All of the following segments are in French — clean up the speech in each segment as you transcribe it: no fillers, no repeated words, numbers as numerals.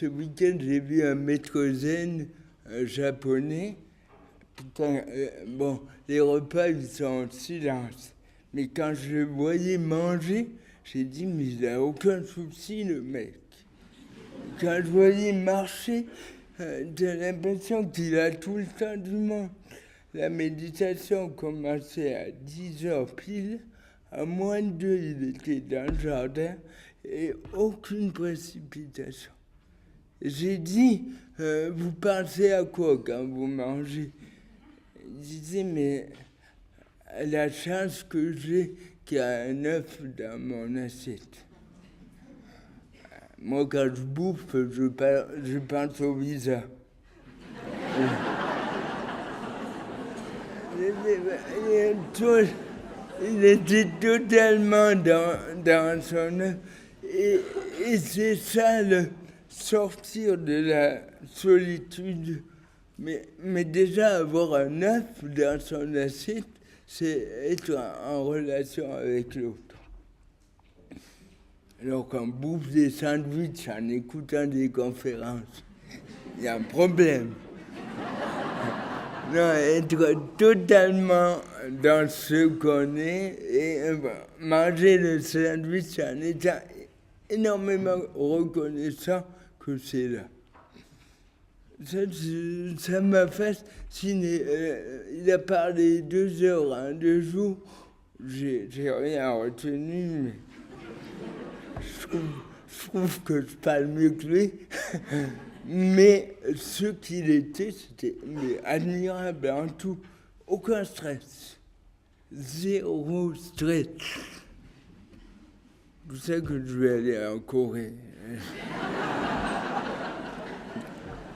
ce week-end, j'ai vu un maître zen japonais. Putain, bon, les repas, ils sont en silence. Mais quand je le voyais manger, j'ai dit, mais il n'a aucun souci, le mec. Quand je voyais marcher, j'ai l'impression qu'il a tout le temps du monde. La méditation commençait à 10h pile. À moins de 2, il était dans le jardin et aucune précipitation. J'ai dit, vous pensez à quoi quand vous mangez? Il disait, mais la chance que j'ai qu'il y a un œuf dans mon assiette. Moi, quand je bouffe, je pense au visa. Il était totalement dans son œuf. Et c'est ça, le sortir de la solitude. Mais déjà, avoir un œuf dans son assiette, c'est être en relation avec l'autre. Alors qu'on bouffe des sandwichs en écoutant des conférences, il y a un problème. Non, être totalement dans ce qu'on est et manger le sandwich en étant énormément reconnaissant que c'est là. Ça m'a fasciné. Il a parlé 2 heures en 2 jours. J'ai rien retenu, mais je trouve que je parle mieux que lui. Mais ce qu'il était, c'était admirable en tout. Aucun stress. 0 stress. C'est pour ça que je vais aller en Corée.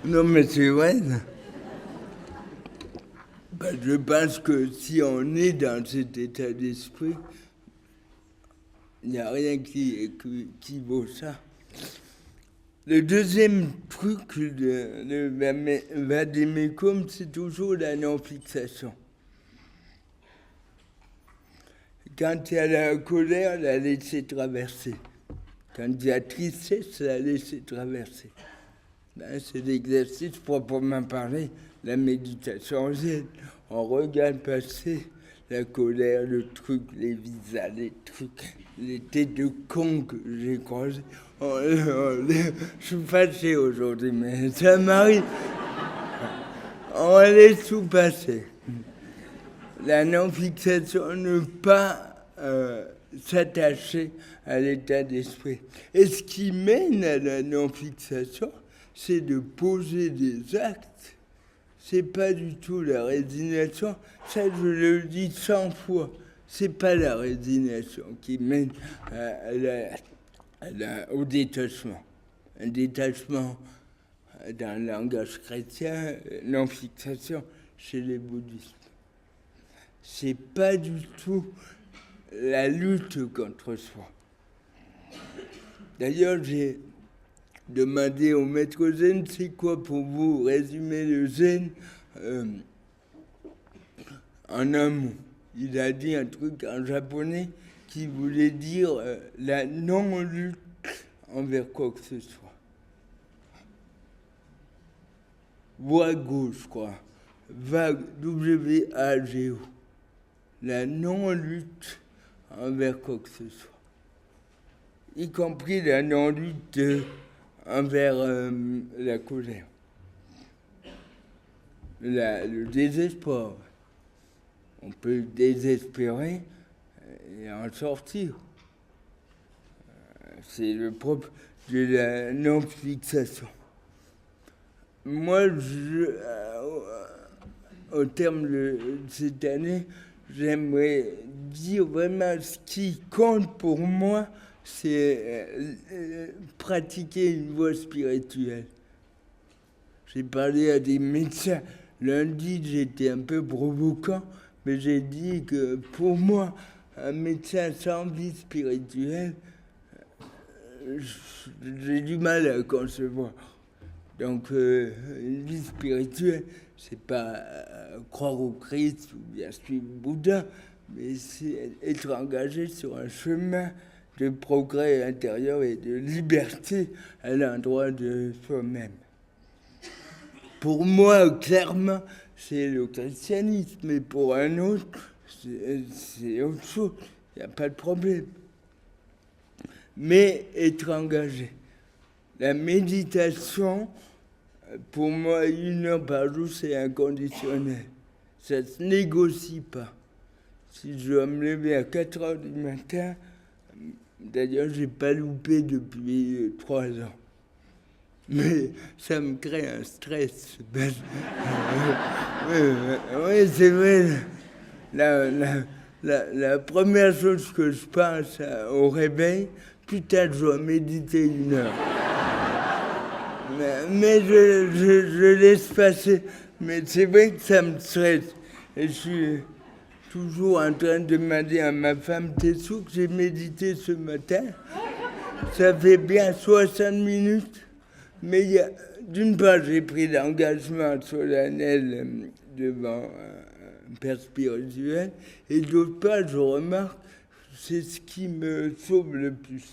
Non, mais c'est vrai. Ben, je pense que si on est dans cet état d'esprit, il n'y a rien qui vaut ça. Le deuxième truc de Vademecum, c'est toujours la non-fixation. Quand il y a la colère, la laisser traverser. Quand il y a tristesse, la laisser traverser. Ben, c'est l'exercice proprement parlé, la méditation zen. On regarde passer la colère, le truc, les visas, les trucs, les têtes de cons que j'ai croisés. Je suis fâché aujourd'hui, mais ça m'arrive. On laisse tout passer. La non-fixation, ne pas s'attacher à l'état d'esprit. Et ce qui mène à la non-fixation, c'est de poser des actes. C'est pas du tout la résignation. Ça, je le dis 100 fois. C'est pas la résignation qui mène au détachement. Un détachement dans le langage chrétien, non-fixation chez les bouddhistes. C'est pas du tout la lutte contre soi. D'ailleurs, j'ai demandé au maître zen, c'est quoi pour vous résumer le zen en un mot. Il a dit un truc en japonais qui voulait dire la non-lutte envers quoi que ce soit. Voie gauche, quoi. Vague, W-A-G-O. La non-lutte envers quoi que ce soit. Y compris la non-lutte envers la colère. Le désespoir. On peut désespérer et en sortir. C'est le propre de la non-fixation. Moi, au terme de cette année, j'aimerais dire vraiment ce qui compte pour moi, c'est pratiquer une voie spirituelle. J'ai parlé à des médecins. Lundi, j'étais un peu provoquant, mais j'ai dit que pour moi, un médecin sans vie spirituelle, j'ai du mal à concevoir. Donc, une vie spirituelle, c'est pas croire au Christ ou bien suivre Bouddha, mais c'est être engagé sur un chemin de progrès intérieur et de liberté à l'endroit de soi-même. Pour moi, clairement, c'est le christianisme, mais pour un autre, c'est autre chose. Il n'y a pas de problème. Mais être engagé. La méditation, pour moi, 1 heure par jour, c'est inconditionnel. Ça ne se négocie pas. Si je dois me lever à 4 heures du matin, d'ailleurs, je n'ai pas loupé depuis 3 ans. Mais ça me crée un stress. Oui, c'est vrai. La première chose que je pense au réveil, putain, je dois méditer 1 heure. Mais je laisse passer. Mais c'est vrai que ça me stresse. Et je suis toujours en train de demander à ma femme, t'es sûr que j'ai médité ce matin? Ça fait bien 60 minutes. Mais d'une part, j'ai pris l'engagement solennel devant un père spirituel, et d'autre part, je remarque, c'est ce qui me sauve le plus.